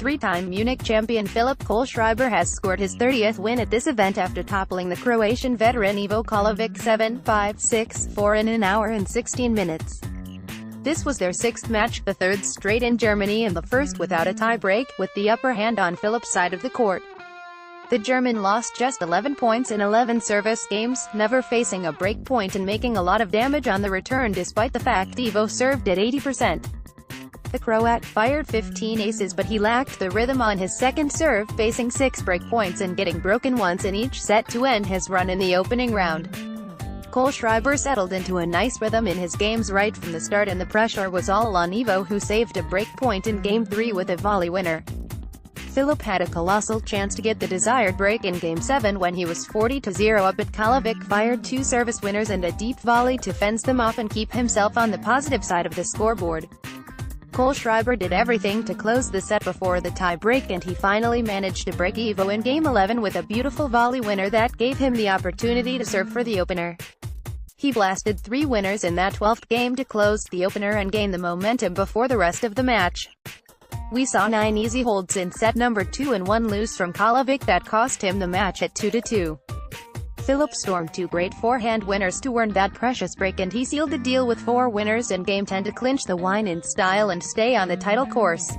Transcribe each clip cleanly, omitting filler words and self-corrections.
Three-time Munich champion Philipp Kohlschreiber has scored his 30th win at this event after toppling the Croatian veteran Ivo Karlovic 7-5, 6-4 in an hour and 16 minutes. This was their sixth match, the third straight in Germany and the first without a tie-break, with the upper hand on Philipp's side of the court. The German lost just 11 points in 11 service games, never facing a break point and making a lot of damage on the return despite the fact Ivo served at 80%. The Croat fired 15 aces but he lacked the rhythm on his second serve, facing 6 break points and getting broken once in each set to end his run in the opening round. Kohlschreiber settled into a nice rhythm in his games right from the start and the pressure was all on Ivo, who saved a break point in Game 3 with a volley winner. Philipp had a colossal chance to get the desired break in Game 7 when he was 40-0 up, but Karlovic fired 2 service winners and a deep volley to fence them off and keep himself on the positive side of the scoreboard. Kohlschreiber did everything to close the set before the tie-break and he finally managed to break Ivo in Game 11 with a beautiful volley winner that gave him the opportunity to serve for the opener. He blasted 3 winners in that 12th game to close the opener and gain the momentum before the rest of the match. We saw 9 easy holds in set number 2 and 1 loose from Karlovic that cost him the match at 2-2. Philipp stormed 2 great forehand winners to earn that precious break and he sealed the deal with 4 winners in Game 10 to clinch the win in style and stay on the title course.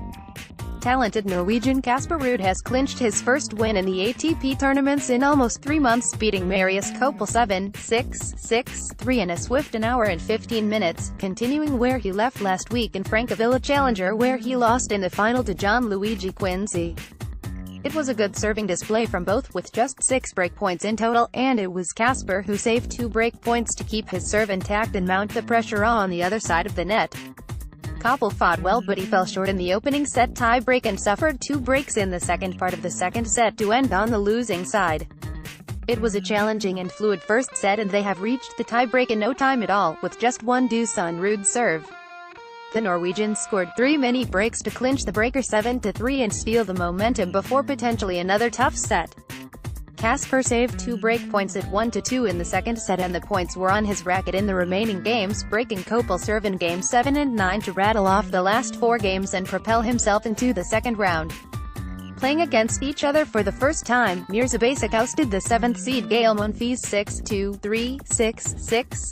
Talented Norwegian Casper Ruud has clinched his first win in the ATP tournaments in almost 3 months, beating Marius Copel 7-6, 6-3 in a swift an hour and 15 minutes, continuing where he left last week in Francavilla Challenger where he lost in the final to Gianluigi Quincy. It was a good serving display from both, with just 6 break points in total, and it was Casper who saved 2 break points to keep his serve intact and mount the pressure on the other side of the net. Koppel fought well but he fell short in the opening set tie-break and suffered 2 breaks in the second part of the second set to end on the losing side. It was a challenging and fluid first set and they have reached the tie-break in no time at all, with just 1 deuce on Ruud's serve. The Norwegians scored 3 mini breaks to clinch the breaker 7-3 and steal the momentum before potentially another tough set. Casper saved 2 break points at 1-2 in the second set and the points were on his racket in the remaining games, breaking Copel's serve in Game 7 and 9 to rattle off the last 4 games and propel himself into the second round. Playing against each other for the first time, Mirza Basic ousted the 7th seed Gael Monfils 6-2, 3-6,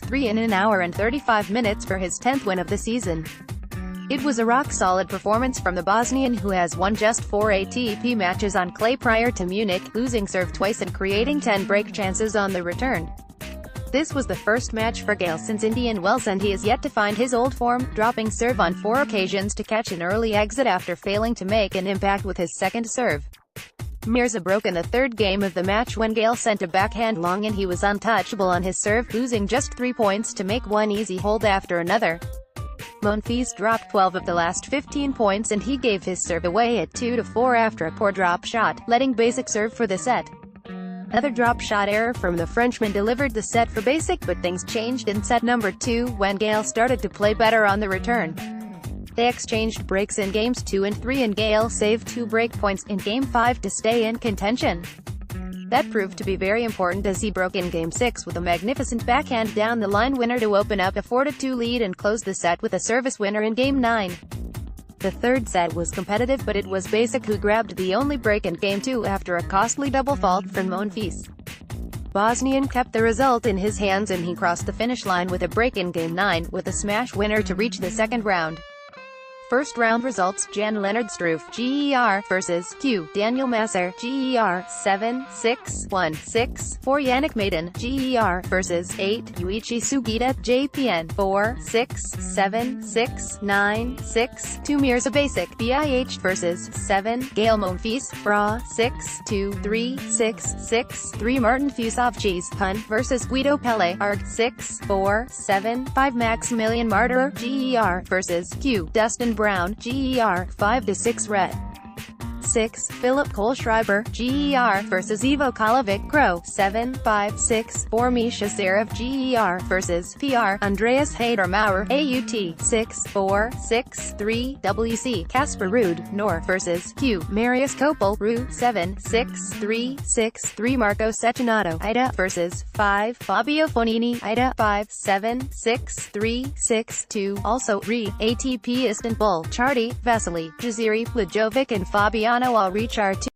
6-3 in an hour and 35 minutes for his 10th win of the season. It was a rock-solid performance from the Bosnian, who has won just 4 ATP matches on clay prior to Munich, losing serve twice and creating 10 break chances on the return. This was the first match for Gael since Indian Wells and he is yet to find his old form, dropping serve on 4 occasions to catch an early exit after failing to make an impact with his second serve. Mirza broke in the 3rd game of the match when Gael sent a backhand long and he was untouchable on his serve, losing just 3 points to make 1 easy hold after another. Monfils dropped 12 of the last 15 points and he gave his serve away at 2-4 after a poor drop shot, letting Basic serve for the set. Another drop shot error from the Frenchman delivered the set for Basic, but things changed in set number 2 when Gael started to play better on the return. They exchanged breaks in Games 2 and 3 and Gael saved 2 break points in Game 5 to stay in contention. That proved to be very important as he broke in Game 6 with a magnificent backhand down the line winner to open up a 4-2 lead and close the set with a service winner in Game 9. The third set was competitive but it was Basic who grabbed the only break in Game 2 after a costly double fault from Monfils. Bosnian kept the result in his hands and he crossed the finish line with a break in Game 9, with a smash winner to reach the second round. First round results: Jan-Lennard Struff (GER) vs. Q. Daniel Masser (GER) 7-6, 1-6, 4 Yannick Maiden (GER) vs. 8 Yuichi Sugita (JPN) 4-6, 7-6, 9-6, 2 Mirza Basic (BIH) vs. 7 Gael Monfils (FRA) 6-2, 3-6, 6-3 Martin Fusovchis Hun vs. Guido Pelle (ARG) 6-4, 7-5 Maximilian Marterer (GER) vs. Q. Dustin Brown (GER) 5-6 Ret. 6, Philipp Kohlschreiber, GER, vs Ivo Karlovic, Croat, 7, 5, 6, 4, Misha Zverev, GER, vs PR, Andreas Hayder-Maurer, AUT, 6, 4, 6, 3, WC, Casper Ruud, Nor, vs Q, Marius Kopel, Ruud, 7, 6, 3, 6, 3, Marco Cecchinato, IDA, vs 5, Fabio Fognini, IDA, 5, 7, 6, 3, 6, 2, also, ATP Istanbul, Chardy, Vasily, Jaziri, Lajovic and Fabiano all reach R2.